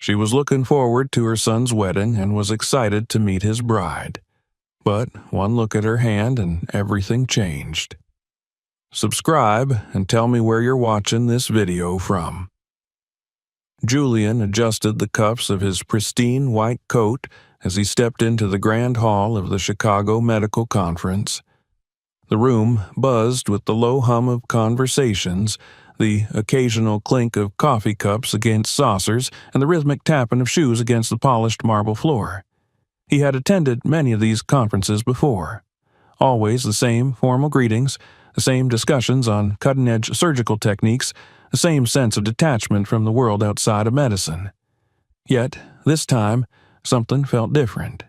She was looking forward to her son's wedding and was excited to meet his bride. But one look at her hand and everything changed. Subscribe and tell me where you're watching this video from. Julian adjusted the cuffs of his pristine white coat as he stepped into the grand hall of the Chicago Medical Conference. The room buzzed with the low hum of conversations, the occasional clink of coffee cups against saucers, and the rhythmic tapping of shoes against the polished marble floor. He had attended many of these conferences before. Always the same formal greetings, the same discussions on cutting-edge surgical techniques, the same sense of detachment from the world outside of medicine. Yet, this time, something felt different.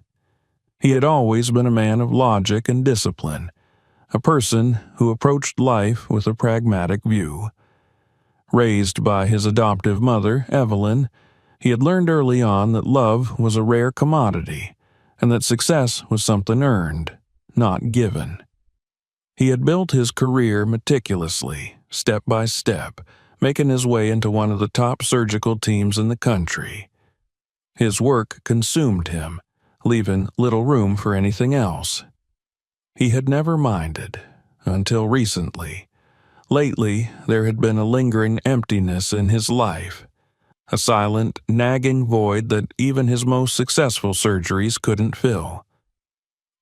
He had always been a man of logic and discipline, a person who approached life with a pragmatic view. Raised by his adoptive mother, Evelyn, he had learned early on that love was a rare commodity, and that success was something earned, not given. He had built his career meticulously, step by step, making his way into one of the top surgical teams in the country. His work consumed him, leaving little room for anything else. He had never minded, until recently. Lately, there had been a lingering emptiness in his life, a silent, nagging void that even his most successful surgeries couldn't fill.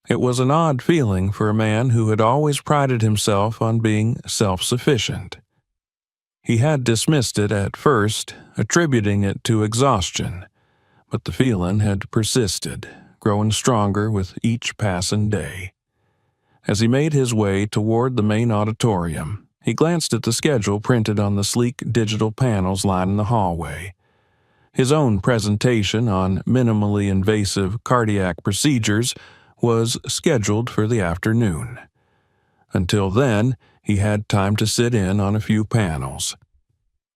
It was an odd feeling for a man who had always prided himself on being self-sufficient. He had dismissed it at first, attributing it to exhaustion, but the feeling had persisted, growing stronger with each passing day. As he made his way toward the main auditorium, he glanced at the schedule printed on the sleek digital panels lining the hallway. His own presentation on minimally invasive cardiac procedures was scheduled for the afternoon. Until then, he had time to sit in on a few panels.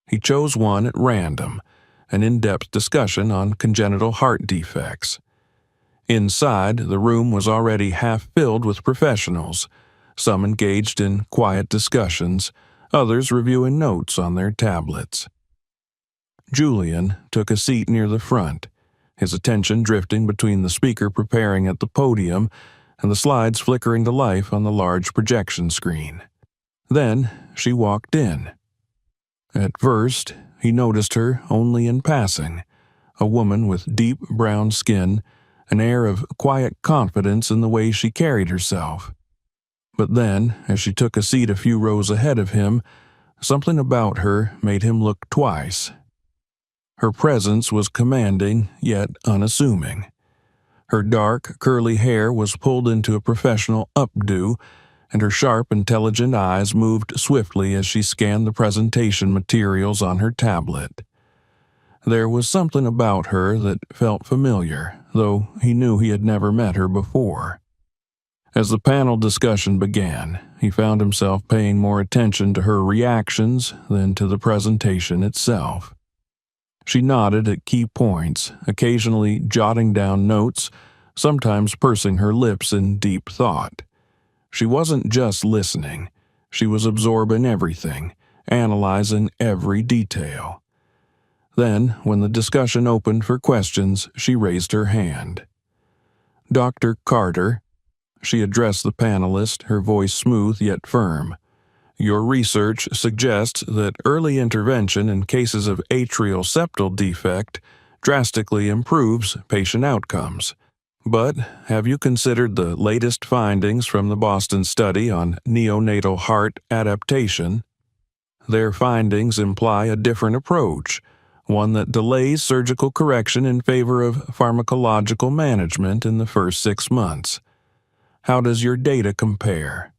He chose one at random, an in-depth discussion on congenital heart defects. Inside, the room was already half filled with professionals, some engaged in quiet discussions, others reviewing notes on their tablets. Julian took a seat near the front, his attention drifting between the speaker preparing at the podium and the slides flickering to life on the large projection screen. Then she walked in. At first, he noticed her only in passing, a woman with deep brown skin, an air of quiet confidence in the way she carried herself. But then, as she took a seat a few rows ahead of him, something about her made him look twice. Her presence was commanding, yet unassuming. Her dark, curly hair was pulled into a professional updo, and her sharp, intelligent eyes moved swiftly as she scanned the presentation materials on her tablet. There was something about her that felt familiar, though he knew he had never met her before. As the panel discussion began, he found himself paying more attention to her reactions than to the presentation itself. She nodded at key points, occasionally jotting down notes, sometimes pursing her lips in deep thought. She wasn't just listening, she was absorbing everything, analyzing every detail. Then, when the discussion opened for questions, she raised her hand. "Dr. Carter," she addressed the panelist, her voice smooth yet firm. "Your research suggests that early intervention in cases of atrial septal defect drastically improves patient outcomes. But have you considered the latest findings from the Boston study on neonatal heart adaptation? Their findings imply a different approach, one that delays surgical correction in favor of pharmacological management in the first 6 months. How does your data compare?"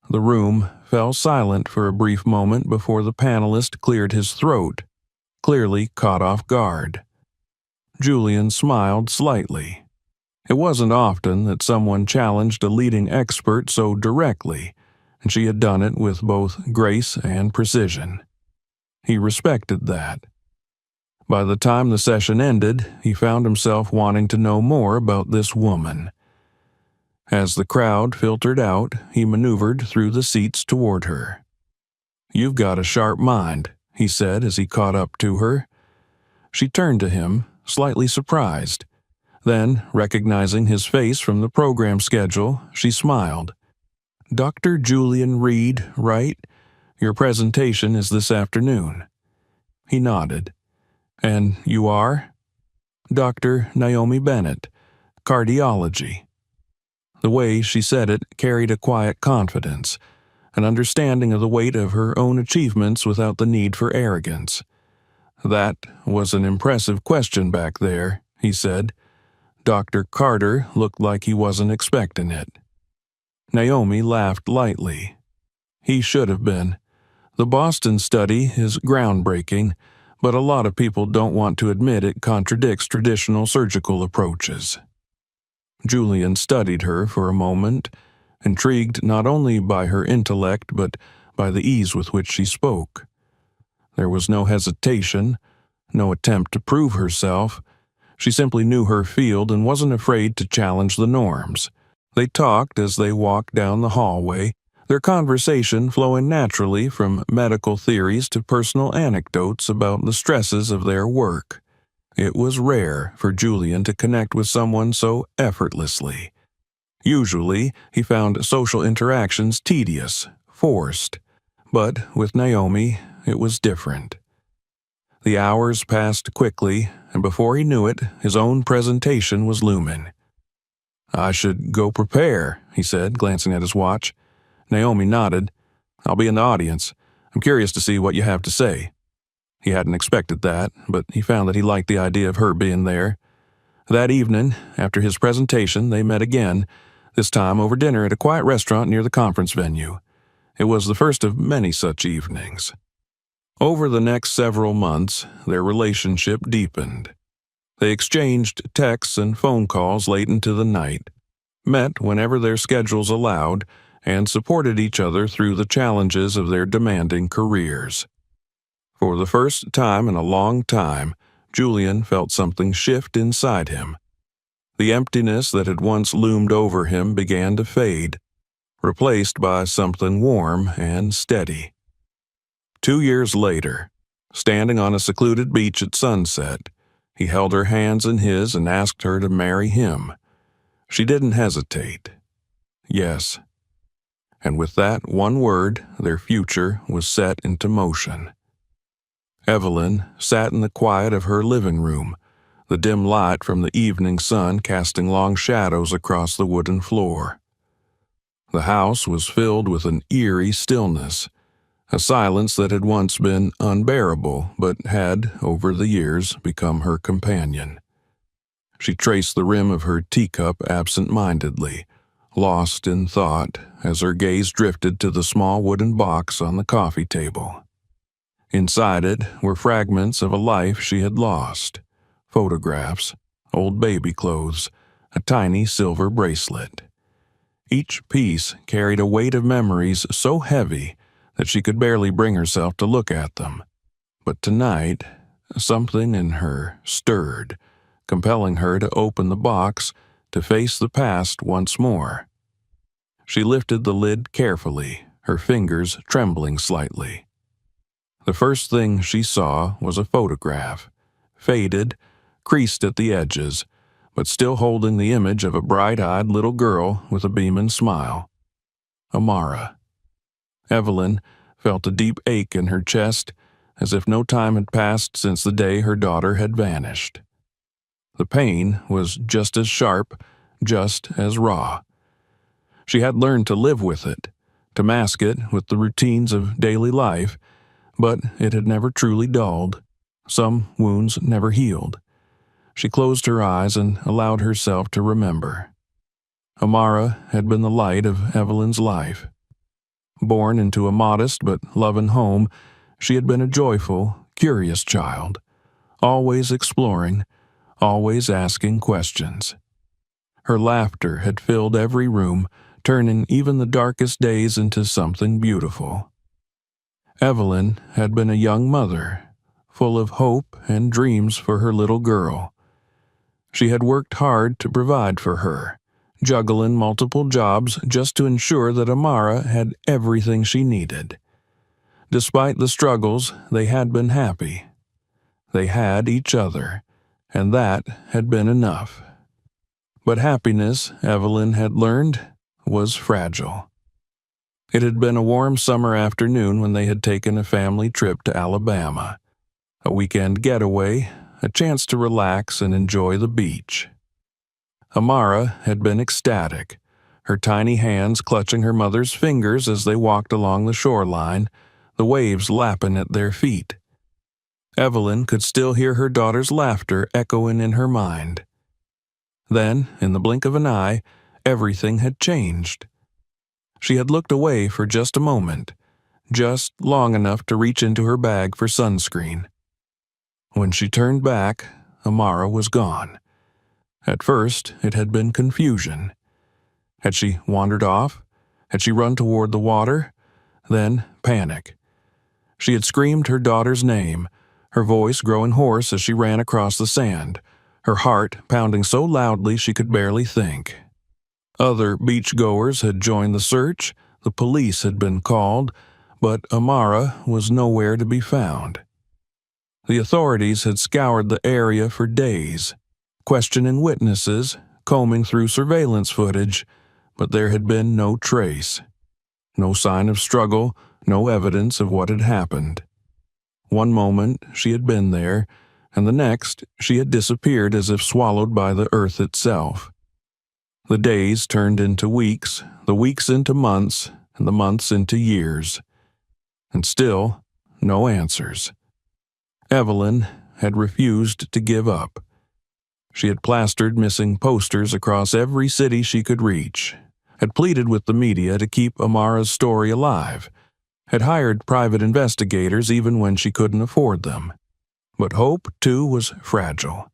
The room fell silent for a brief moment before the panelist cleared his throat, clearly caught off guard. Julian smiled slightly. It wasn't often that someone challenged a leading expert so directly, and she had done it with both grace and precision. He respected that. By the time the session ended, he found himself wanting to know more about this woman. As the crowd filtered out, he maneuvered through the seats toward her. "You've got a sharp mind," he said as he caught up to her. She turned to him, slightly surprised. Then, recognizing his face from the program schedule, she smiled. "Dr. Julian Reed, right? Your presentation is this afternoon." He nodded. "And you are?" "Dr. Naomi Bennett, cardiology." The way she said it carried a quiet confidence, an understanding of the weight of her own achievements without the need for arrogance. "That was an impressive question back there," he said. Dr. Carter looked like he wasn't expecting it. Naomi laughed lightly. "He should have been. The Boston study is groundbreaking, but a lot of people don't want to admit it contradicts traditional surgical approaches." Julian studied her for a moment, intrigued not only by her intellect but by the ease with which she spoke. There was no hesitation, no attempt to prove herself. She simply knew her field and wasn't afraid to challenge the norms. They talked as they walked down the hallway, their conversation flowing naturally from medical theories to personal anecdotes about the stresses of their work. It was rare for Julian to connect with someone so effortlessly. Usually, he found social interactions tedious, forced. But with Naomi, it was different. The hours passed quickly, and before he knew it, his own presentation was looming. "I should go prepare," he said, glancing at his watch. Naomi nodded. "I'll be in the audience. I'm curious to see what you have to say." He hadn't expected that, but he found that he liked the idea of her being there. That evening, after his presentation, they met again, this time over dinner at a quiet restaurant near the conference venue. It was the first of many such evenings. Over the next several months, their relationship deepened. They exchanged texts and phone calls late into the night, met whenever their schedules allowed, and supported each other through the challenges of their demanding careers. For the first time in a long time, Julian felt something shift inside him. The emptiness that had once loomed over him began to fade, replaced by something warm and steady. 2 years later, standing on a secluded beach at sunset, he held her hands in his and asked her to marry him. She didn't hesitate. Yes. And with that one word, their future was set into motion. Evelyn sat in the quiet of her living room, the dim light from the evening sun casting long shadows across the wooden floor. The house was filled with an eerie stillness, a silence that had once been unbearable but had, over the years, become her companion. She traced the rim of her teacup absent-mindedly, lost in thought as her gaze drifted to the small wooden box on the coffee table. Inside it were fragments of a life she had lost, photographs, old baby clothes, a tiny silver bracelet. Each piece carried a weight of memories so heavy that she could barely bring herself to look at them. But tonight, something in her stirred, compelling her to open the box, to face the past once more. She lifted the lid carefully, her fingers trembling slightly. The first thing she saw was a photograph, faded, creased at the edges, but still holding the image of a bright-eyed little girl with a beaming smile. Amara. Evelyn felt a deep ache in her chest, as if no time had passed since the day her daughter had vanished. The pain was just as sharp, just as raw. She had learned to live with it, to mask it with the routines of daily life, but it had never truly dulled. Some wounds never healed. She closed her eyes and allowed herself to remember. Amara had been the light of Evelyn's life. Born into a modest but loving home, she had been a joyful, curious child, always exploring, always asking questions. Her laughter had filled every room, turning even the darkest days into something beautiful. Evelyn had been a young mother, full of hope and dreams for her little girl. She had worked hard to provide for her, juggling multiple jobs just to ensure that Amara had everything she needed. Despite the struggles, they had been happy. They had each other, and that had been enough. But happiness, Evelyn had learned, was fragile. It had been a warm summer afternoon when they had taken a family trip to Alabama. A weekend getaway, a chance to relax and enjoy the beach. Amara had been ecstatic, her tiny hands clutching her mother's fingers as they walked along the shoreline, the waves lapping at their feet. Evelyn could still hear her daughter's laughter echoing in her mind. Then, in the blink of an eye, everything had changed. She had looked away for just a moment, just long enough to reach into her bag for sunscreen. When she turned back, Amara was gone. At first, it had been confusion. Had she wandered off? Had she run toward the water? Then panic. She had screamed her daughter's name, her voice growing hoarse as she ran across the sand, her heart pounding so loudly she could barely think. Other beachgoers had joined the search, the police had been called, but Amara was nowhere to be found. The authorities had scoured the area for days, questioning witnesses, combing through surveillance footage, but there had been no trace. No sign of struggle, no evidence of what had happened. One moment she had been there, and the next she had disappeared as if swallowed by the earth itself. The days turned into weeks, the weeks into months, and the months into years. And still, no answers. Evelyn had refused to give up. She had plastered missing posters across every city she could reach, had pleaded with the media to keep Amara's story alive, had hired private investigators even when she couldn't afford them. But hope, too, was fragile,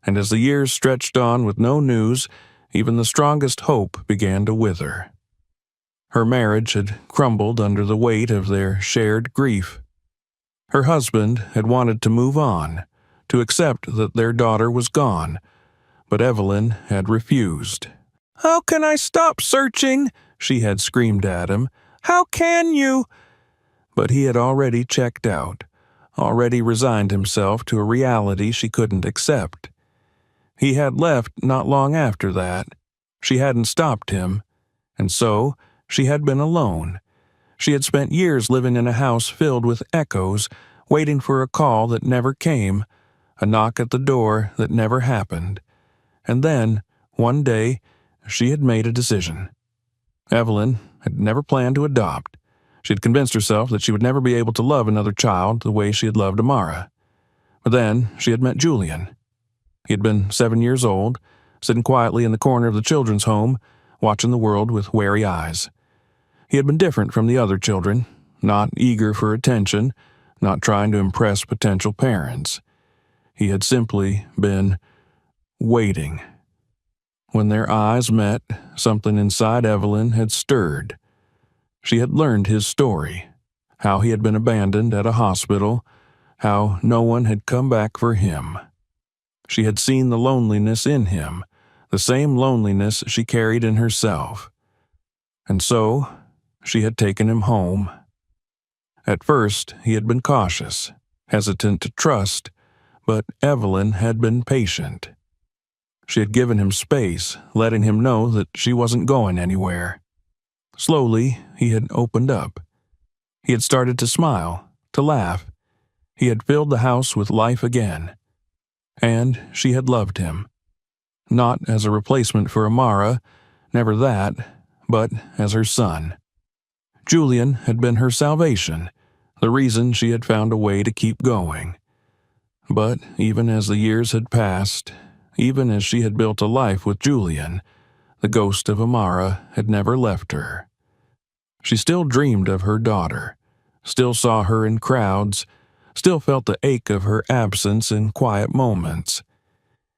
and as the years stretched on with no news, even the strongest hope began to wither. Her marriage had crumbled under the weight of their shared grief. Her husband had wanted to move on, to accept that their daughter was gone, but Evelyn had refused. "How can I stop searching?" she had screamed at him. "How can you?" But he had already checked out, already resigned himself to a reality she couldn't accept. He had left not long after that. She hadn't stopped him, and so she had been alone. She had spent years living in a house filled with echoes, waiting for a call that never came, a knock at the door that never happened. And then, one day, she had made a decision. Evelyn had never planned to adopt. She had convinced herself that she would never be able to love another child the way she had loved Amara. But then she had met Julian. He had been 7 years old, sitting quietly in the corner of the children's home, watching the world with wary eyes. He had been different from the other children, not eager for attention, not trying to impress potential parents. He had simply been waiting. When their eyes met, something inside Evelyn had stirred. She had learned his story, how he had been abandoned at a hospital, how no one had come back for him. She had seen the loneliness in him, the same loneliness she carried in herself. And so, she had taken him home. At first, he had been cautious, hesitant to trust, but Evelyn had been patient. She had given him space, letting him know that she wasn't going anywhere. Slowly, he had opened up. He had started to smile, to laugh. He had filled the house with life again. And she had loved him. Not as a replacement for Amara, never that, but as her son. Julian had been her salvation, the reason she had found a way to keep going. But even as the years had passed, even as she had built a life with Julian, the ghost of Amara had never left her. She still dreamed of her daughter, still saw her in crowds, still felt the ache of her absence in quiet moments.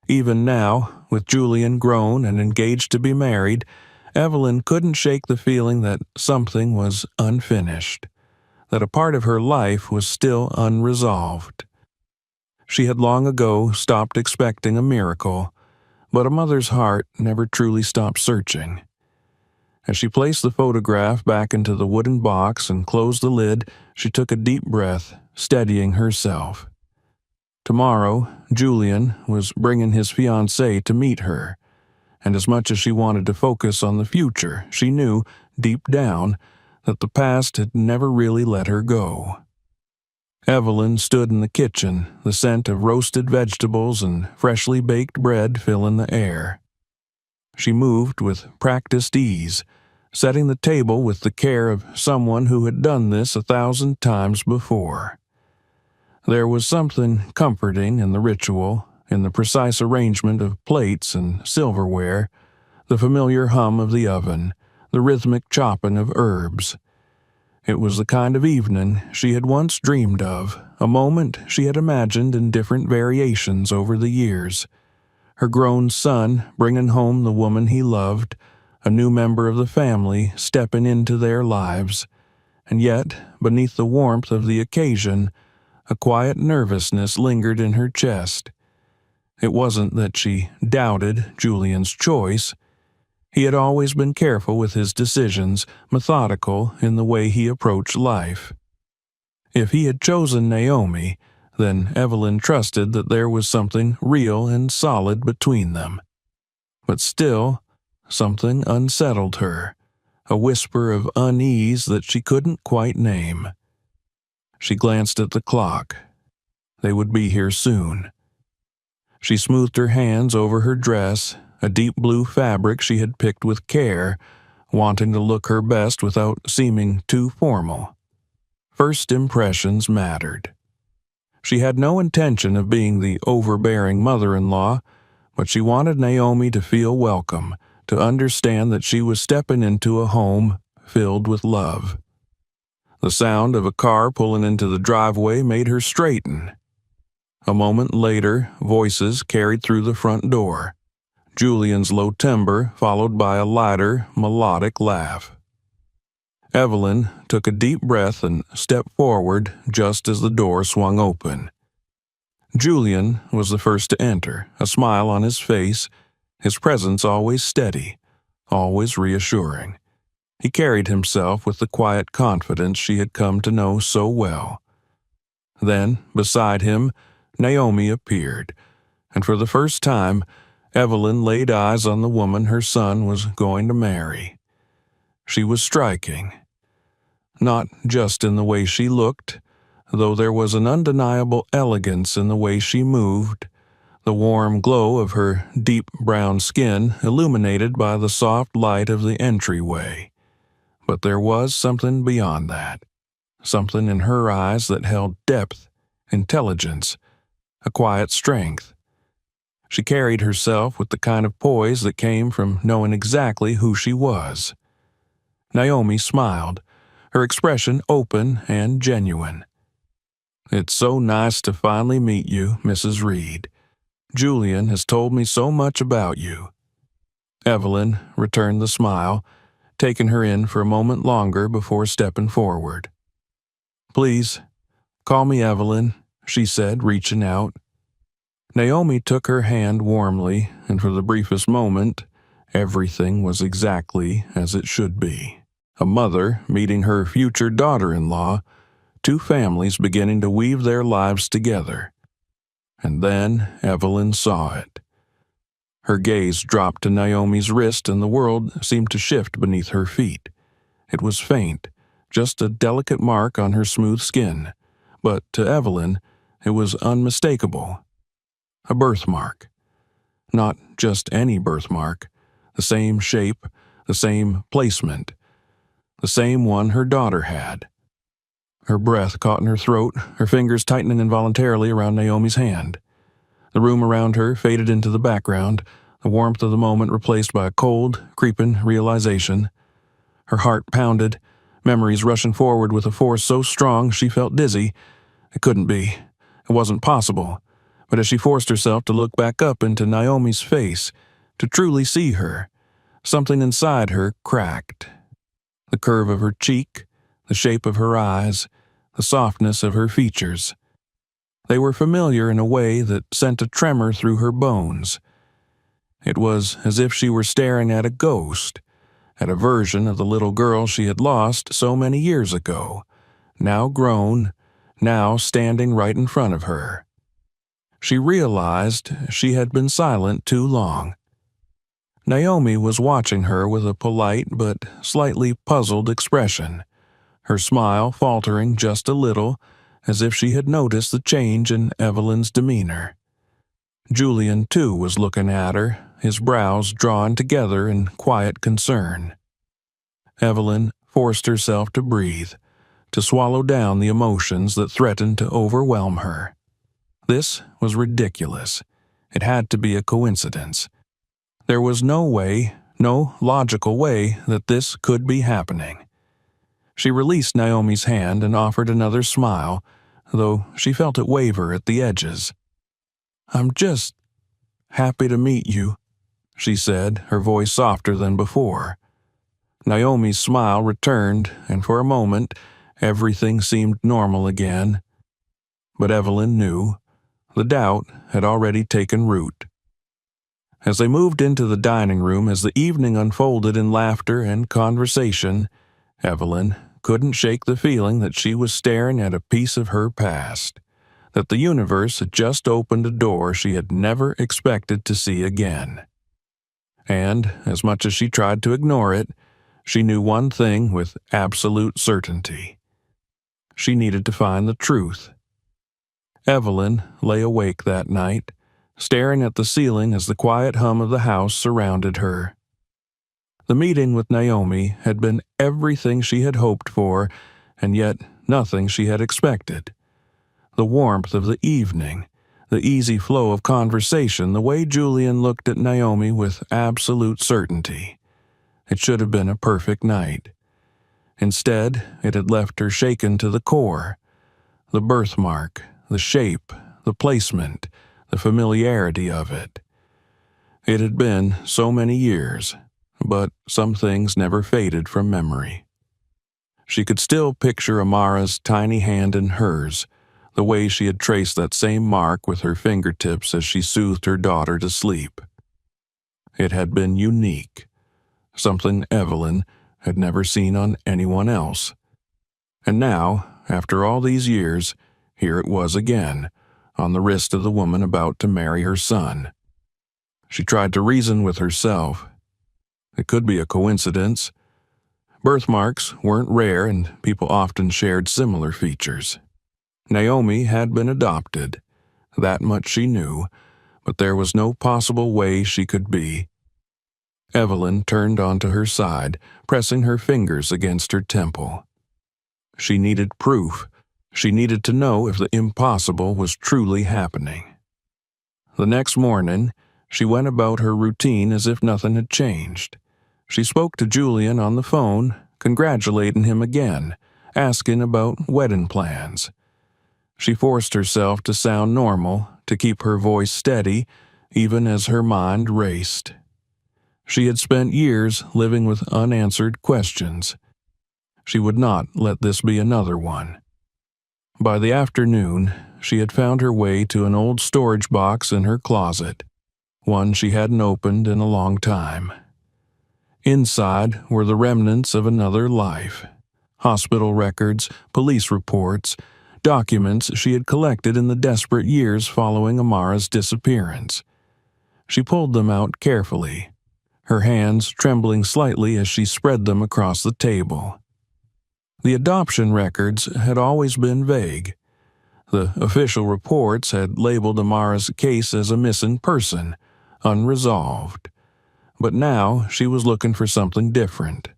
Even now, with Julian grown and engaged to be married, Evelyn couldn't shake the feeling that something was unfinished, that a part of her life was still unresolved. She had long ago stopped expecting a miracle, but a mother's heart never truly stopped searching. As she placed the photograph back into the wooden box and closed the lid, she took a deep breath, steadying herself. Tomorrow, Julian was bringing his fiancée to meet her, and as much as she wanted to focus on the future, she knew, deep down, that the past had never really let her go. Evelyn stood in the kitchen, the scent of roasted vegetables and freshly baked bread filling the air. She moved with practiced ease, setting the table with the care of someone who had done this 1,000 times before. There was something comforting in the ritual, in the precise arrangement of plates and silverware, the familiar hum of the oven, the rhythmic chopping of herbs. It was the kind of evening she had once dreamed of, a moment she had imagined in different variations over the years. Her grown son bringing home the woman he loved, a new member of the family stepping into their lives, and yet, beneath the warmth of the occasion, a quiet nervousness lingered in her chest. It wasn't that she doubted Julian's choice. He had always been careful with his decisions, methodical in the way he approached life. If he had chosen Naomi, then Evelyn trusted that there was something real and solid between them. But still, something unsettled her, a whisper of unease that she couldn't quite name. She glanced at the clock. They would be here soon. She smoothed her hands over her dress, a deep blue fabric she had picked with care, wanting to look her best without seeming too formal. First impressions mattered. She had no intention of being the overbearing mother-in-law, but she wanted Naomi to feel welcome, to understand that she was stepping into a home filled with love. The sound of a car pulling into the driveway made her straighten. A moment later, voices carried through the front door. Julian's low timbre followed by a lighter, melodic laugh. Evelyn took a deep breath and stepped forward just as the door swung open. Julian was the first to enter, a smile on his face, his presence always steady, always reassuring. He carried himself with the quiet confidence she had come to know so well. Then, beside him, Naomi appeared, and for the first time, Evelyn laid eyes on the woman her son was going to marry. She was striking. Not just in the way she looked, though there was an undeniable elegance in the way she moved, the warm glow of her deep brown skin illuminated by the soft light of the entryway. But there was something beyond that, something in her eyes that held depth, intelligence, a quiet strength. She carried herself with the kind of poise that came from knowing exactly who she was. Naomi smiled, her expression open and genuine. "It's so nice to finally meet you, Mrs. Reed. Julian has told me so much about you." Evelyn returned the smile, taking her in for a moment longer before stepping forward. "Please, call me Evelyn," she said, reaching out. Naomi took her hand warmly, and for the briefest moment, everything was exactly as it should be. A mother meeting her future daughter-in-law, two families beginning to weave their lives together. And then Evelyn saw it. Her gaze dropped to Naomi's wrist and the world seemed to shift beneath her feet. It was faint, just a delicate mark on her smooth skin, but to Evelyn, it was unmistakable. A birthmark. Not just any birthmark, the same shape, the same placement, the same one her daughter had. Her breath caught in her throat, her fingers tightening involuntarily around Naomi's hand. The room around her faded into the background, the warmth of the moment replaced by a cold, creeping realization. Her heart pounded, memories rushing forward with a force so strong she felt dizzy. It couldn't be. It wasn't possible. But as she forced herself to look back up into Naomi's face, to truly see her, something inside her cracked. The curve of her cheek, the shape of her eyes, the softness of her features. They were familiar in a way that sent a tremor through her bones. It was as if she were staring at a ghost, at a version of the little girl she had lost so many years ago, now grown, now standing right in front of her. She realized she had been silent too long. Naomi was watching her with a polite but slightly puzzled expression, her smile faltering just a little, as if she had noticed the change in Evelyn's demeanor. Julian, too, was looking at her, his brows drawn together in quiet concern. Evelyn forced herself to breathe, to swallow down the emotions that threatened to overwhelm her. This was ridiculous. It had to be a coincidence. There was no way, no logical way that this could be happening. She released Naomi's hand and offered another smile, though she felt it waver at the edges. "I'm just happy to meet you," she said, her voice softer than before. Naomi's smile returned, and for a moment, everything seemed normal again. But Evelyn knew. The doubt had already taken root. As they moved into the dining room, as the evening unfolded in laughter and conversation, Evelyn couldn't shake the feeling that she was staring at a piece of her past, that the universe had just opened a door she had never expected to see again. And, as much as she tried to ignore it, she knew one thing with absolute certainty. She needed to find the truth. Evelyn lay awake that night, staring at the ceiling as the quiet hum of the house surrounded her. The meeting with Naomi had been everything she had hoped for, and yet nothing she had expected. The warmth of the evening, the easy flow of conversation, the way Julian looked at Naomi with absolute certainty. It should have been a perfect night. Instead, it had left her shaken to the core. The birthmark, the shape, the placement, the familiarity of it. It had been so many years, but some things never faded from memory. She could still picture Amara's tiny hand in hers, the way she had traced that same mark with her fingertips as she soothed her daughter to sleep. It had been unique, something Evelyn had never seen on anyone else. And now, after all these years, here it was again, on the wrist of the woman about to marry her son. She tried to reason with herself. It could be a coincidence. Birthmarks weren't rare, and people often shared similar features. Naomi had been adopted. That much she knew, but there was no possible way she could be. Evelyn turned onto her side, pressing her fingers against her temple. She needed proof. She needed to know if the impossible was truly happening. The next morning, she went about her routine as if nothing had changed. She spoke to Julian on the phone, congratulating him again, asking about wedding plans. She forced herself to sound normal, to keep her voice steady, even as her mind raced. She had spent years living with unanswered questions. She would not let this be another one. By the afternoon, she had found her way to an old storage box in her closet, one she hadn't opened in a long time. Inside were the remnants of another life: hospital records, police reports, documents she had collected in the desperate years following Amara's disappearance. She pulled them out carefully, her hands trembling slightly as she spread them across the table. The adoption records had always been vague. The official reports had labeled Amara's case as a missing person, unresolved. But now she was looking for something different,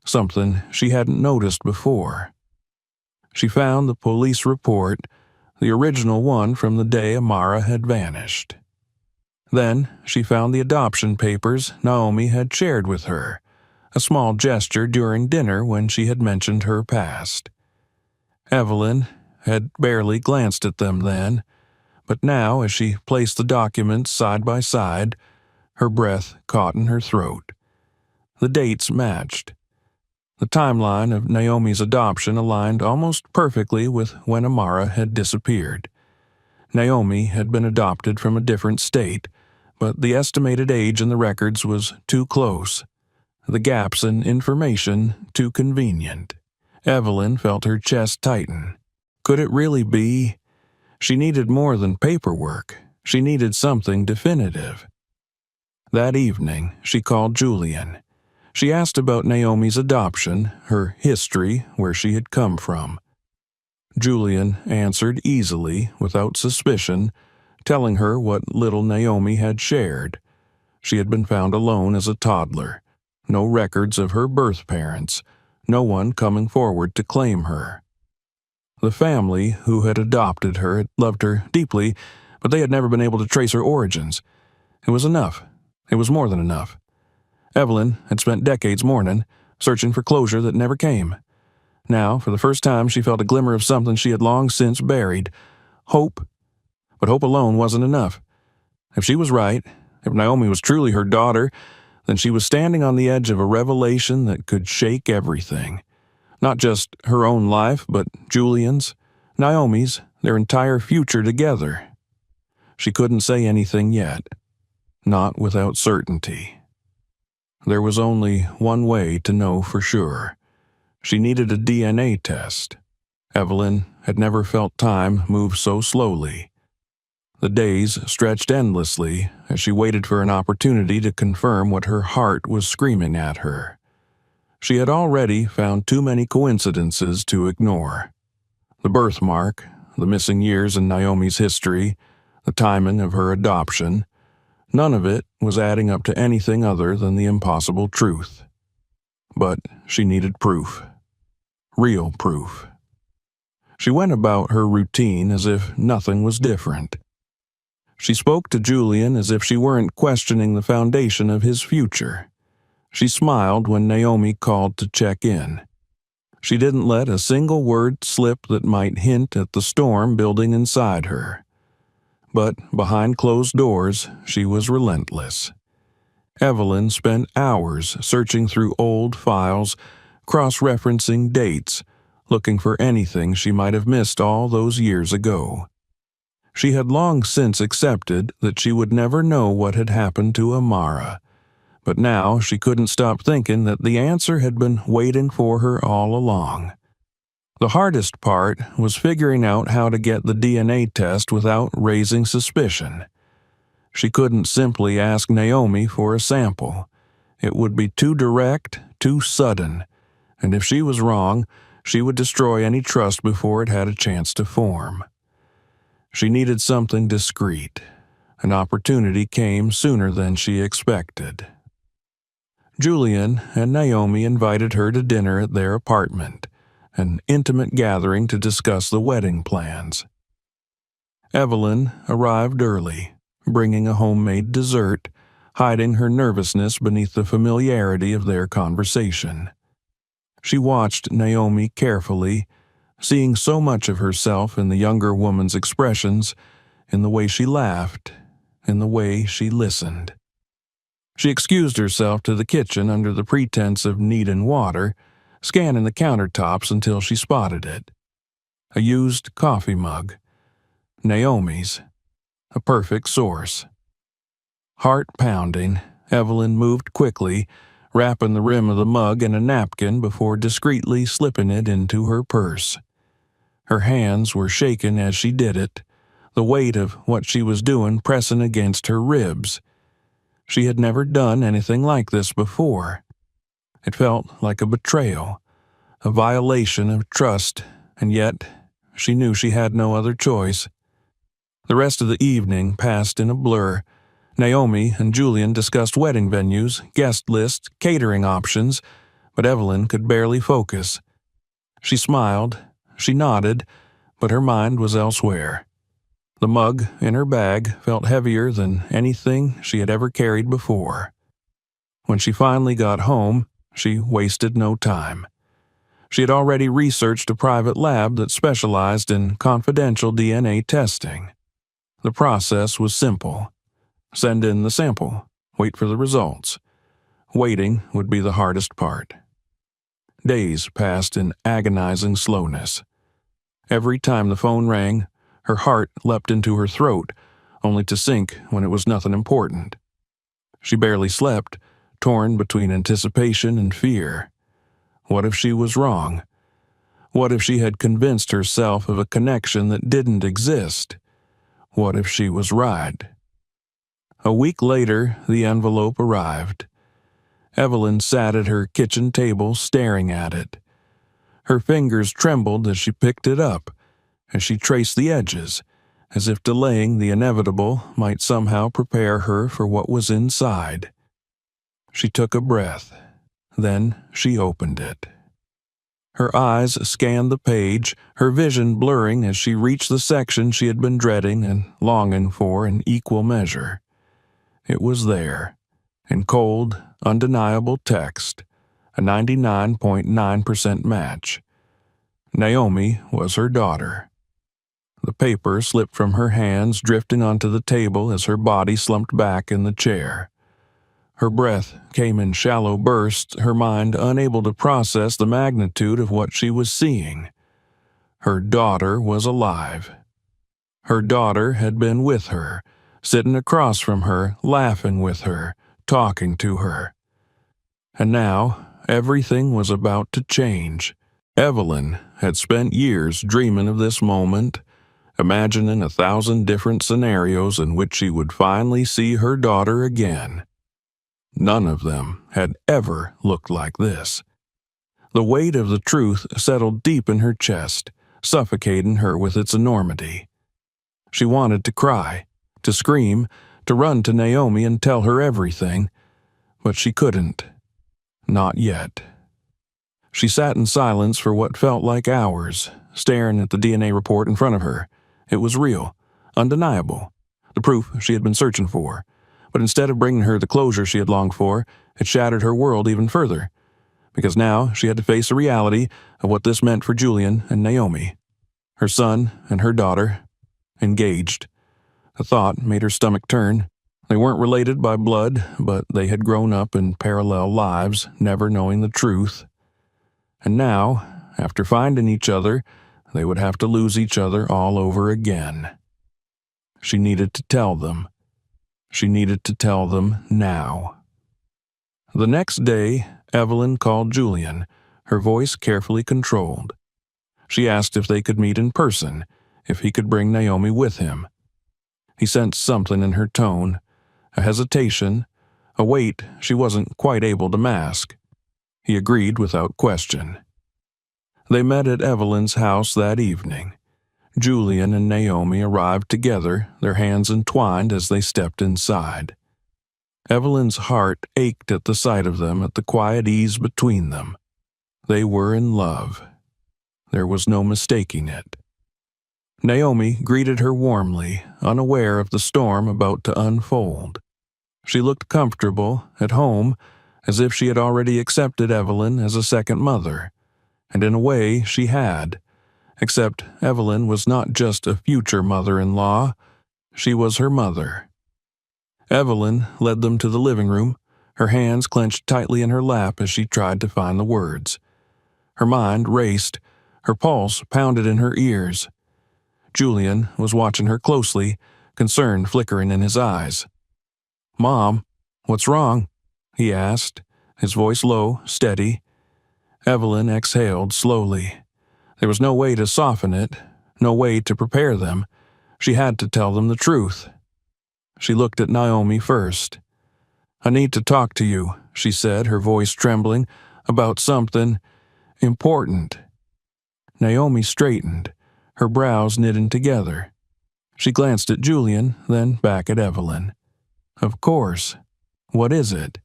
something she hadn't noticed before. She found the police report, the original one from the day Amara had vanished. Then she found the adoption papers Naomi had shared with her, a small gesture during dinner when she had mentioned her past. Evelyn had barely glanced at them then, but now as she placed the documents side by side, her breath caught in her throat. The dates matched. The timeline of Naomi's adoption aligned almost perfectly with when Amara had disappeared. Naomi had been adopted from a different state, but the estimated age in the records was too close. The gaps in information too convenient. Evelyn felt her chest tighten. Could it really be? She needed more than paperwork. She needed something definitive. That evening, she called Julian. She asked about Naomi's adoption, her history, where she had come from. Julian answered easily, without suspicion, telling her what little Naomi had shared. She had been found alone as a toddler. No records of her birth parents. No one coming forward to claim her. The family who had adopted her had loved her deeply, but they had never been able to trace her origins. It was enough. It was more than enough. Evelyn had spent decades mourning, searching for closure that never came. Now, for the first time, she felt a glimmer of something she had long since buried. Hope. But hope alone wasn't enough. If she was right, if Naomi was truly her daughter, then she was standing on the edge of a revelation that could shake everything. Not just her own life, but Julian's, Naomi's, their entire future together. She couldn't say anything yet. Not without certainty. There was only one way to know for sure. She needed a DNA test. Evelyn had never felt time move so slowly. The days stretched endlessly as she waited for an opportunity to confirm what her heart was screaming at her. She had already found too many coincidences to ignore. The birthmark, the missing years in Naomi's history, the timing of her adoption, none of it was adding up to anything other than the impossible truth. But she needed proof. Real proof. She went about her routine as if nothing was different. She spoke to Julian as if she weren't questioning the foundation of his future. She smiled when Naomi called to check in. She didn't let a single word slip that might hint at the storm building inside her. But behind closed doors, she was relentless. Evelyn spent hours searching through old files, cross-referencing dates, looking for anything she might have missed all those years ago. She had long since accepted that she would never know what had happened to Amara, but now she couldn't stop thinking that the answer had been waiting for her all along. The hardest part was figuring out how to get the DNA test without raising suspicion. She couldn't simply ask Naomi for a sample. It would be too direct, too sudden, and if she was wrong, she would destroy any trust before it had a chance to form. She needed something discreet. An opportunity came sooner than she expected. Julian and Naomi invited her to dinner at their apartment, an intimate gathering to discuss the wedding plans. Evelyn arrived early, bringing a homemade dessert, hiding her nervousness beneath the familiarity of their conversation. She watched Naomi carefully, seeing so much of herself in the younger woman's expressions, in the way she laughed, in the way she listened. She excused herself to the kitchen under the pretense of needing water, scanning the countertops until she spotted it. A used coffee mug. Naomi's. A perfect source. Heart pounding, Evelyn moved quickly, wrapping the rim of the mug in a napkin before discreetly slipping it into her purse. Her hands were shaking as she did it, the weight of what she was doing pressing against her ribs. She had never done anything like this before. It felt like a betrayal, a violation of trust, and yet she knew she had no other choice. The rest of the evening passed in a blur. Naomi and Julian discussed wedding venues, guest lists, catering options, but Evelyn could barely focus. She smiled, she nodded, but her mind was elsewhere. The mug in her bag felt heavier than anything she had ever carried before. When she finally got home, she wasted no time. She had already researched a private lab that specialized in confidential DNA testing. The process was simple. Send in the sample, wait for the results. Waiting would be the hardest part. Days passed in agonizing slowness. Every time the phone rang, her heart leapt into her throat, only to sink when it was nothing important. She barely slept, torn between anticipation and fear. What if she was wrong? What if she had convinced herself of a connection that didn't exist? What if she was right? A week later, the envelope arrived. Evelyn sat at her kitchen table staring at it. Her fingers trembled as she picked it up, as she traced the edges, as if delaying the inevitable might somehow prepare her for what was inside. She took a breath. Then she opened it. Her eyes scanned the page, her vision blurring as she reached the section she had been dreading and longing for in equal measure. It was there, in cold, undeniable text, a 99.9% match. Naomi was her daughter. The paper slipped from her hands, drifting onto the table as her body slumped back in the chair. Her breath came in shallow bursts, her mind unable to process the magnitude of what she was seeing. Her daughter was alive. Her daughter had been with her, sitting across from her, laughing with her, talking to her. And now, everything was about to change. Evelyn had spent years dreaming of this moment, imagining 1,000 different scenarios in which she would finally see her daughter again. None of them had ever looked like this. The weight of the truth settled deep in her chest, suffocating her with its enormity. She wanted to cry, to scream, to run to Naomi and tell her everything, but she couldn't. Not yet. She sat in silence for what felt like hours, staring at the DNA report in front of her. It was real, undeniable, the proof she had been searching for. But instead of bringing her the closure she had longed for, it shattered her world even further. Because now she had to face the reality of what this meant for Julian and Naomi. Her son and her daughter, engaged. The thought made her stomach turn. They weren't related by blood, but they had grown up in parallel lives, never knowing the truth. And now, after finding each other, they would have to lose each other all over again. She needed to tell them. She needed to tell them now. The next day, Evelyn called Julian, her voice carefully controlled. She asked if they could meet in person, if he could bring Naomi with him. He sensed something in her tone, a hesitation, a weight she wasn't quite able to mask. He agreed without question. They met at Evelyn's house that evening. Julian and Naomi arrived together, their hands entwined as they stepped inside. Evelyn's heart ached at the sight of them, at the quiet ease between them. They were in love. There was no mistaking it. Naomi greeted her warmly, unaware of the storm about to unfold. She looked comfortable, at home, as if she had already accepted Evelyn as a second mother. And in a way she had. Except Evelyn was not just a future mother-in-law, she was her mother. Evelyn led them to the living room, her hands clenched tightly in her lap as she tried to find the words. Her mind raced, her pulse pounded in her ears. Julian was watching her closely, concern flickering in his eyes. "Mom, what's wrong?" he asked, his voice low, steady. Evelyn exhaled slowly. There was no way to soften it, no way to prepare them. She had to tell them the truth. She looked at Naomi first. "I need to talk to you," she said, her voice trembling, "about something important." Naomi straightened, her brows knitting together. She glanced at Julian, then back at Evelyn. "Of course. What is it?"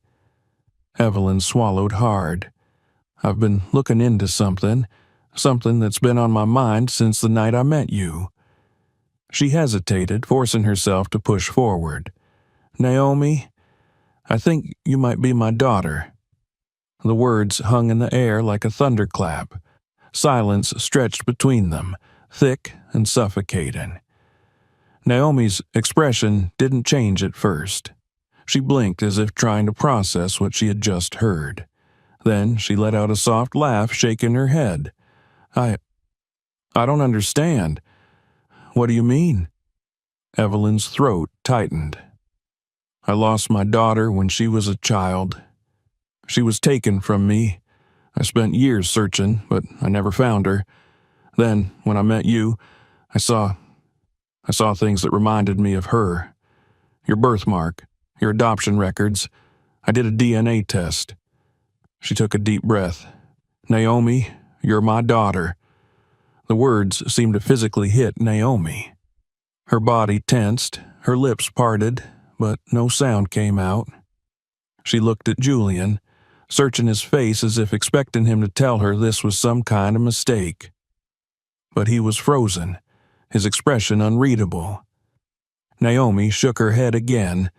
Evelyn swallowed hard. "I've been looking into something that's been on my mind since the night I met you." She hesitated, forcing herself to push forward. "Naomi, I think you might be my daughter." The words hung in the air like a thunderclap. Silence stretched between them, thick and suffocating. Naomi's expression didn't change at first. She blinked as if trying to process what she had just heard. Then she let out a soft laugh, shaking her head. I don't understand. What do you mean?" Evelyn's throat tightened. "I lost my daughter when she was a child. She was taken from me. I spent years searching, but I never found her. Then, when I met you, I saw things that reminded me of her. Your birthmark, your adoption records. I did a DNA test." She took a deep breath. "Naomi, you're my daughter." The words seemed to physically hit Naomi. Her body tensed, her lips parted, but no sound came out. She looked at Julian, searching his face as if expecting him to tell her this was some kind of mistake. But he was frozen, his expression unreadable. Naomi shook her head again,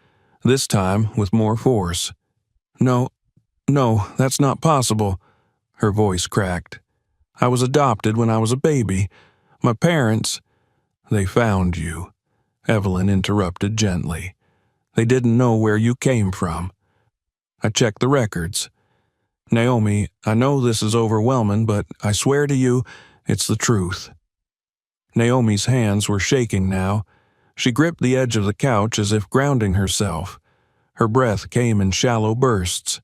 this time with more force. No, that's not possible," her voice cracked. "I was adopted when I was a baby. My parents—" "They found you," Evelyn interrupted gently. "They didn't know where you came from. I checked the records. Naomi, I know this is overwhelming, but I swear to you, it's the truth." Naomi's hands were shaking now. She gripped the edge of the couch as if grounding herself. Her breath came in shallow bursts.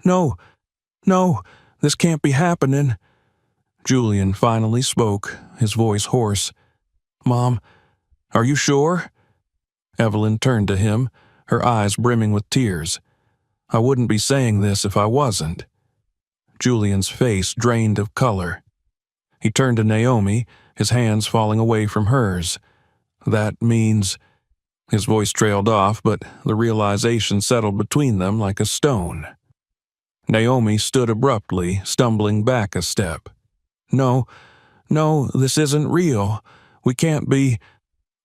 No, this can't be happening." Julian finally spoke, his voice hoarse. "Mom, are you sure?" Evelyn turned to him, her eyes brimming with tears. "I wouldn't be saying this if I wasn't." Julian's face drained of color. He turned to Naomi, his hands falling away from hers. "That means—" His voice trailed off, but the realization settled between them like a stone. Naomi stood abruptly, stumbling back a step. No, this isn't real. We can't be—"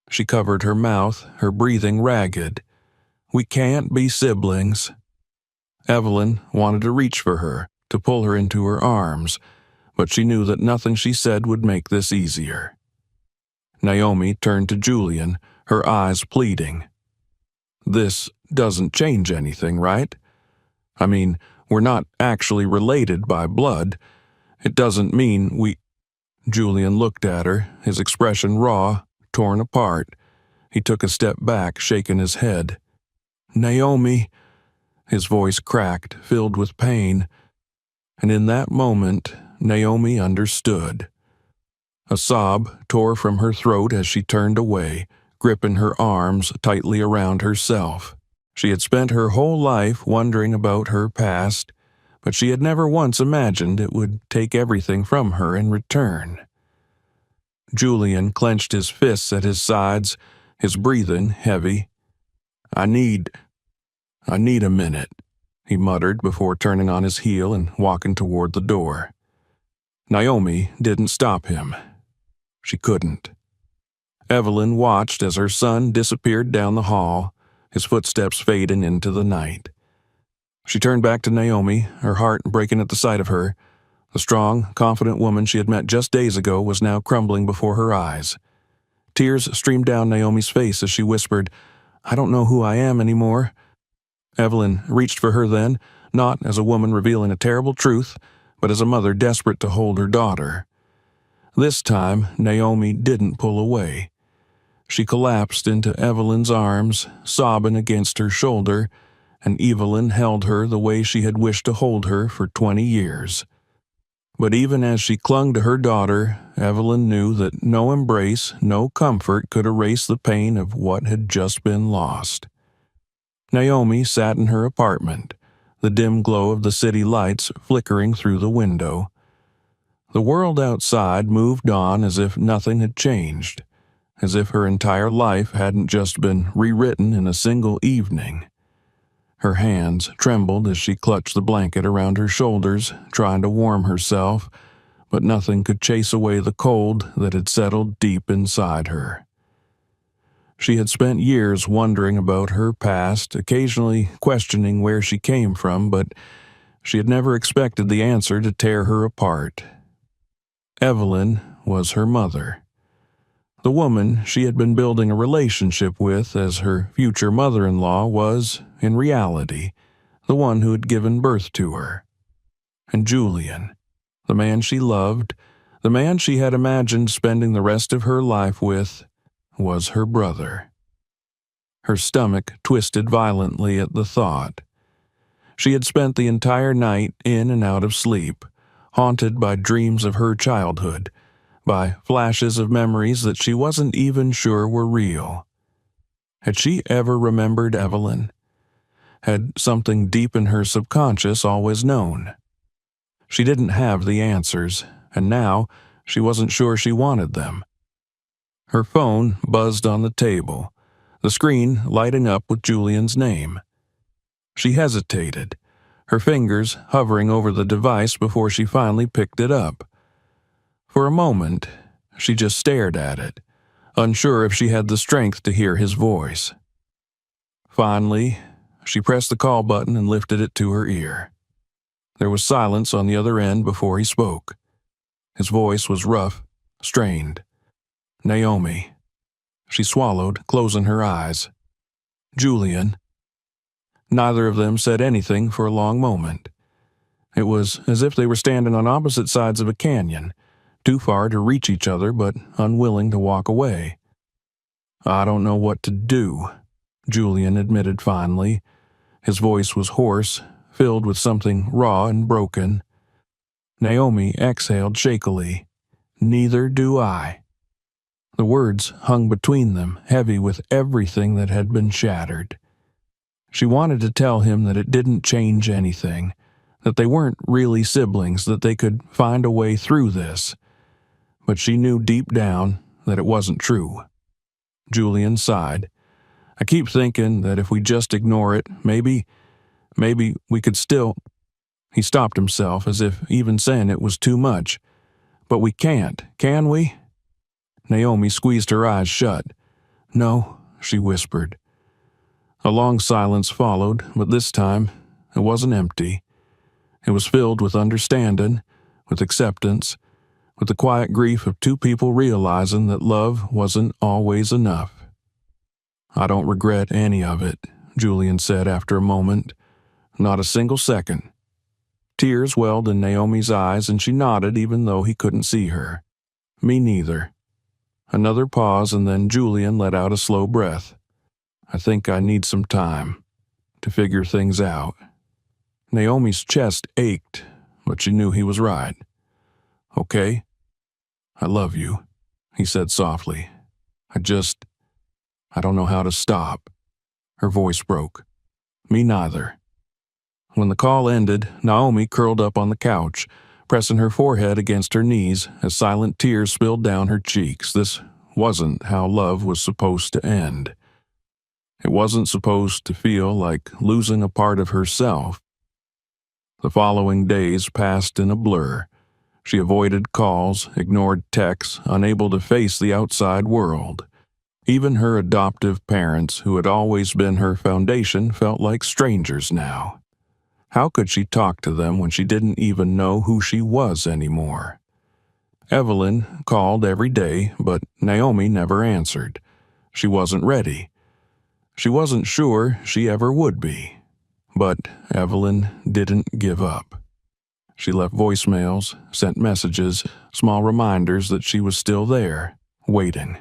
She covered her mouth, her breathing ragged. "We can't be siblings." Evelyn wanted to reach for her, to pull her into her arms, but she knew that nothing she said would make this easier. Naomi turned to Julian, her eyes pleading. "This doesn't change anything, right? I mean, we're not actually related by blood. It doesn't mean we—" Julian looked at her, his expression raw, torn apart. He took a step back, shaking his head. "Naomi," his voice cracked, filled with pain. And in that moment, Naomi understood. A sob tore from her throat as she turned away, gripping her arms tightly around herself. She had spent her whole life wondering about her past, but she had never once imagined it would take everything from her in return. Julian clenched his fists at his sides, his breathing heavy. I need a minute," he muttered before turning on his heel and walking toward the door. Naomi didn't stop him. She couldn't. Evelyn watched as her son disappeared down the hall, his footsteps fading into the night. She turned back to Naomi, her heart breaking at the sight of her. The strong, confident woman she had met just days ago was now crumbling before her eyes. Tears streamed down Naomi's face as she whispered, "I don't know who I am anymore." Evelyn reached for her then, not as a woman revealing a terrible truth, but as a mother desperate to hold her daughter. This time, Naomi didn't pull away. She collapsed into Evelyn's arms, sobbing against her shoulder, and Evelyn held her the way she had wished to hold her for 20 years. But even as she clung to her daughter, Evelyn knew that no embrace, no comfort could erase the pain of what had just been lost. Naomi sat in her apartment, the dim glow of the city lights flickering through the window. The world outside moved on as if nothing had changed, as if her entire life hadn't just been rewritten in a single evening. Her hands trembled as she clutched the blanket around her shoulders, trying to warm herself, but nothing could chase away the cold that had settled deep inside her. She had spent years wondering about her past, occasionally questioning where she came from, but she had never expected the answer to tear her apart. Evelyn was her mother. The woman she had been building a relationship with as her future mother-in-law was, in reality, the one who had given birth to her. And Julian, the man she loved, the man she had imagined spending the rest of her life with, was her brother. Her stomach twisted violently at the thought. She had spent the entire night in and out of sleep, haunted by dreams of her childhood, by flashes of memories that she wasn't even sure were real. Had she ever remembered Evelyn? Had something deep in her subconscious always known? She didn't have the answers, and now she wasn't sure she wanted them. Her phone buzzed on the table, the screen lighting up with Julian's name. She hesitated, her fingers hovering over the device before she finally picked it up. For a moment, she just stared at it, unsure if she had the strength to hear his voice. Finally, she pressed the call button and lifted it to her ear. There was silence on the other end before he spoke. His voice was rough, strained. Naomi. She swallowed, closing her eyes. Julian. Neither of them said anything for a long moment. It was as if they were standing on opposite sides of a canyon, too far to reach each other but unwilling to walk away. "I don't know what to do," Julian admitted finally. His voice was hoarse, filled with something raw and broken. Naomi exhaled shakily. "Neither do I." The words hung between them, heavy with everything that had been shattered. She wanted to tell him that it didn't change anything, that they weren't really siblings, that they could find a way through this. But she knew deep down that it wasn't true. Julian sighed. "I keep thinking that if we just ignore it, maybe we could still—" He stopped himself as if even saying it was too much. "But we can't, can we?" Naomi squeezed her eyes shut. "No," she whispered. A long silence followed, but this time it wasn't empty. It was filled with understanding, with acceptance, with the quiet grief of two people realizing that love wasn't always enough. "I don't regret any of it," Julian said after a moment. "Not a single second." Tears welled in Naomi's eyes and she nodded even though he couldn't see her. "Me neither." Another pause and then Julian let out a slow breath. "I think I need some time to figure things out." Naomi's chest ached, but she knew he was right. "Okay, I love you," he said softly. I don't know how to stop." Her voice broke. "Me neither." When the call ended, Naomi curled up on the couch, pressing her forehead against her knees as silent tears spilled down her cheeks. This wasn't how love was supposed to end. It wasn't supposed to feel like losing a part of herself. The following days passed in a blur. She avoided calls, ignored texts, unable to face the outside world. Even her adoptive parents, who had always been her foundation, felt like strangers now. How could she talk to them when she didn't even know who she was anymore? Evelyn called every day, but Naomi never answered. She wasn't ready. She wasn't sure she ever would be. But Evelyn didn't give up. She left voicemails, sent messages, small reminders that she was still there, waiting.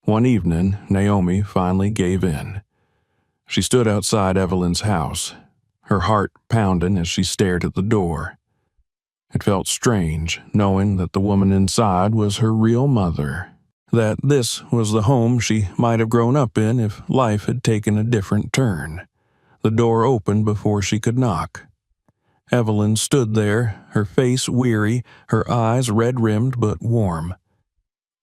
One evening, Naomi finally gave in. She stood outside Evelyn's house, her heart pounding as she stared at the door. It felt strange, knowing that the woman inside was her real mother, that this was the home she might have grown up in if life had taken a different turn. The door opened before she could knock. Evelyn stood there, her face weary, her eyes red-rimmed but warm.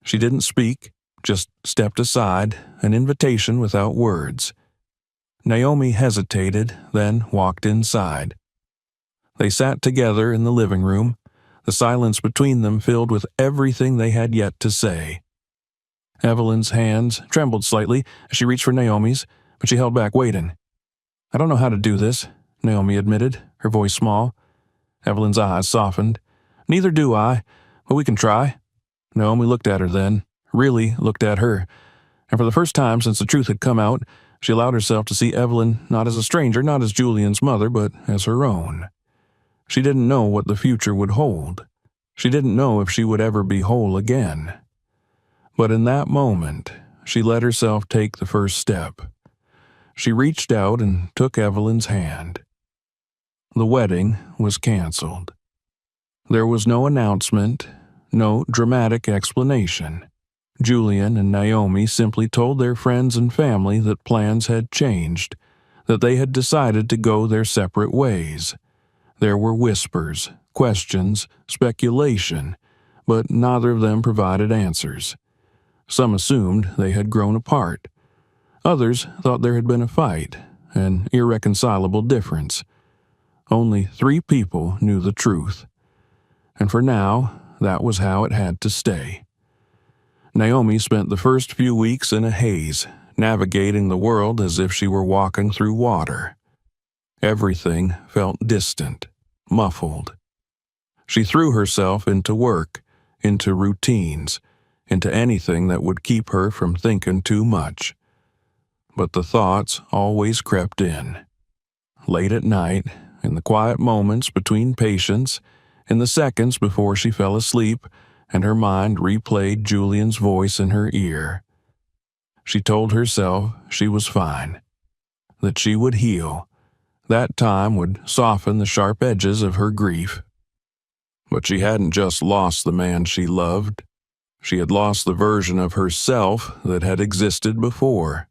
She didn't speak, just stepped aside, an invitation without words. Naomi hesitated, then walked inside. They sat together in the living room, the silence between them filled with everything they had yet to say. Evelyn's hands trembled slightly as she reached for Naomi's, but she held back, waiting. "I don't know how to do this," Naomi admitted, her voice small. Evelyn's eyes softened. "Neither do I, but we can try." Naomi looked at her then, really looked at her, and for the first time since the truth had come out, she allowed herself to see Evelyn not as a stranger, not as Julian's mother, but as her own. She didn't know what the future would hold. She didn't know if she would ever be whole again. But in that moment, she let herself take the first step. She reached out and took Evelyn's hand. The wedding was canceled. There was no announcement, no dramatic explanation. Julian and Naomi simply told their friends and family that plans had changed, that they had decided to go their separate ways. There were whispers, questions, speculation, but neither of them provided answers. Some assumed they had grown apart. Others thought there had been a fight, an irreconcilable difference. Only 3 people knew the truth. And for now, that was how it had to stay. Naomi spent the first few weeks in a haze, navigating the world as if she were walking through water. Everything felt distant, muffled. She threw herself into work, into routines, into anything that would keep her from thinking too much. But the thoughts always crept in. Late at night, in the quiet moments between patients, in the seconds before she fell asleep, and her mind replayed Julian's voice in her ear. She told herself she was fine, that she would heal. That time would soften the sharp edges of her grief. But she hadn't just lost the man she loved. She had lost the version of herself that had existed before.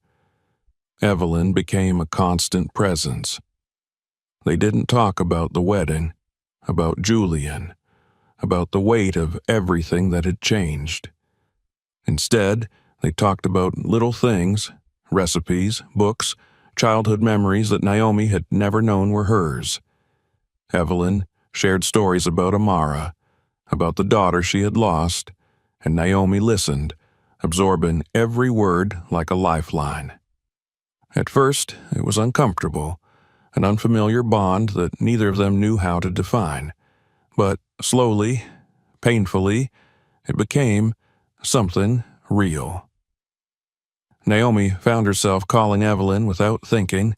Evelyn became a constant presence. They didn't talk about the wedding, about Julian, about the weight of everything that had changed. Instead, they talked about little things, recipes, books, childhood memories that Naomi had never known were hers. Evelyn shared stories about Amara, about the daughter she had lost, and Naomi listened, absorbing every word like a lifeline. At first, it was uncomfortable, an unfamiliar bond that neither of them knew how to define. But slowly, painfully, it became something real. Naomi found herself calling Evelyn without thinking,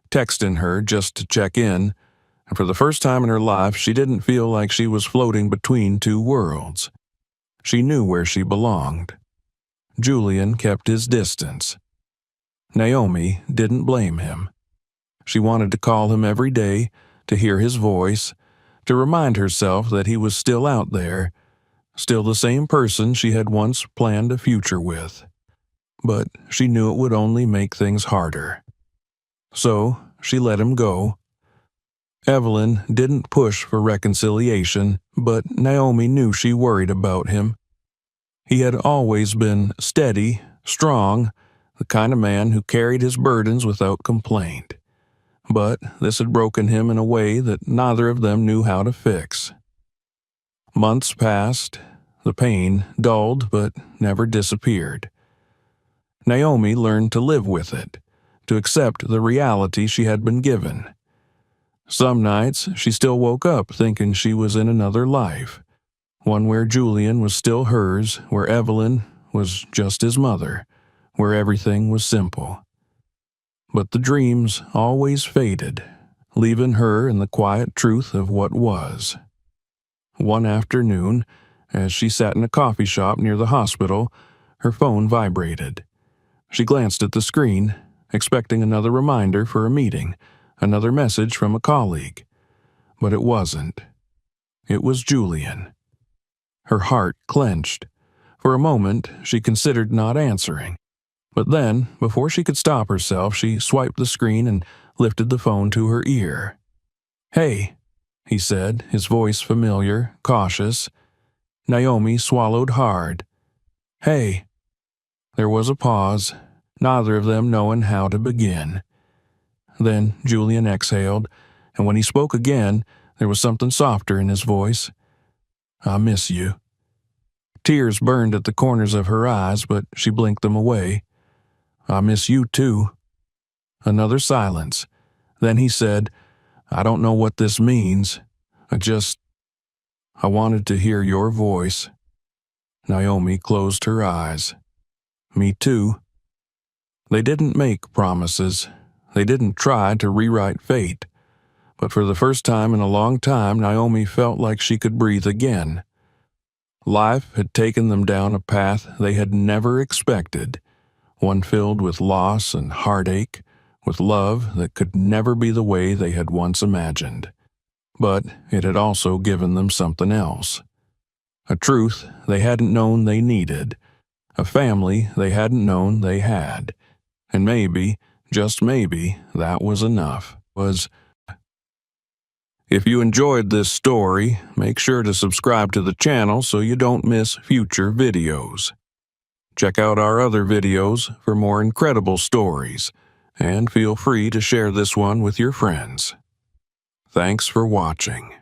texting her just to check in, and for the first time in her life she didn't feel like she was floating between 2 worlds. She knew where she belonged. Julian kept his distance. Naomi didn't blame him. She wanted to call him every day, to hear his voice, to remind herself that he was still out there, still the same person she had once planned a future with. But she knew it would only make things harder. So she let him go. Evelyn didn't push for reconciliation, but Naomi knew she worried about him. He had always been steady, strong, the kind of man who carried his burdens without complaint. But this had broken him in a way that neither of them knew how to fix. Months passed. The pain dulled but never disappeared. Naomi learned to live with it, to accept the reality she had been given. Some nights she still woke up thinking she was in another life, one where Julian was still hers, where Evelyn was just his mother, where everything was simple. But the dreams always faded, leaving her in the quiet truth of what was. One afternoon, as she sat in a coffee shop near the hospital, her phone vibrated. She glanced at the screen, expecting another reminder for a meeting, another message from a colleague. But it wasn't. It was Julian. Her heart clenched. For a moment, she considered not answering. But then, before she could stop herself, she swiped the screen and lifted the phone to her ear. "Hey," he said, his voice familiar, cautious. Naomi swallowed hard. "Hey." There was a pause, neither of them knowing how to begin. Then Julian exhaled, and when he spoke again, there was something softer in his voice. "I miss you." Tears burned at the corners of her eyes, but she blinked them away. "I miss you too." Another silence. Then he said, "I don't know what this means. I wanted to hear your voice." Naomi closed her eyes. "Me too." They didn't make promises. They didn't try to rewrite fate. But for the first time in a long time, Naomi felt like she could breathe again. Life had taken them down a path they had never expected, one filled with loss and heartache, with love that could never be the way they had once imagined. But it had also given them something else. A truth they hadn't known they needed. A family they hadn't known they had. And maybe, just maybe, that was enough. If you enjoyed this story, make sure to subscribe to the channel so you don't miss future videos. Check out our other videos for more incredible stories, and feel free to share this one with your friends. Thanks for watching.